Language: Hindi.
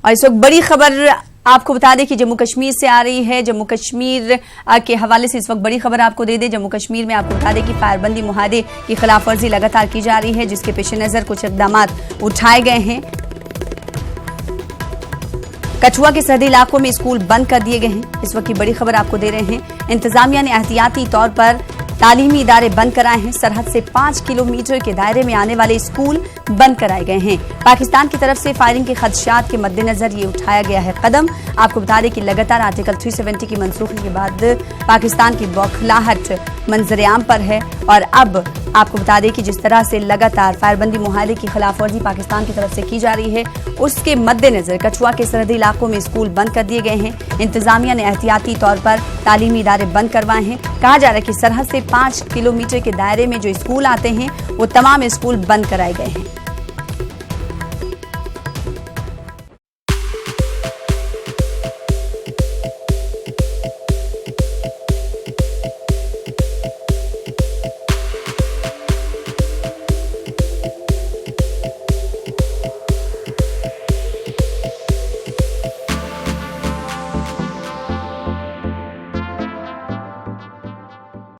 और इस वक्त बड़ी खबर आपको बता दें कि जम्मू कश्मीर से आ रही है। जम्मू कश्मीर के हवाले से इस वक्त बड़ी खबर आपको दे दें। जम्मू कश्मीर में आपको बता दें कि फायरबंदी मुहादे की खिलाफ वर्जी लगातार की जा रही है, जिसके पेश नजर कुछ इकदाम उठाए गए हैं। कठुआ के सरहदी इलाकों में स्कूल बंद कर दिए गए हैं। इस वक्त की बड़ी खबर आपको दे रहे हैं। इंतजामिया ने एहतियाती तौर पर तालीमी इदारे बंद कराए हैं। सरहद से 5 किलोमीटर के दायरे में आने वाले स्कूल बंद कराए गए हैं। पाकिस्तान की तरफ से फायरिंग के खदशात के मद्देनजर ये उठाया गया है कदम। आपको बता दें कि लगातार आर्टिकल 370 की मनसूखी के बाद पाकिस्तान की बौखलाहट मंजरेआम पर है। और अब आपको बता दें कि जिस तरह से लगातार फायरबंदी मुहादे की खिलाफ वर्जी पाकिस्तान की तरफ से की जा रही है, उसके मद्देनजर कठुआ के सरहदी इलाकों में स्कूल बंद कर दिए गए हैं। इंतजामिया ने एहतियाती तौर पर तालीमी इदारे बंद करवाए हैं। कहा जा रहा है कि सरहद से 5 किलोमीटर के दायरे में जो स्कूल आते हैं वो तमाम स्कूल बंद कराए गए हैं।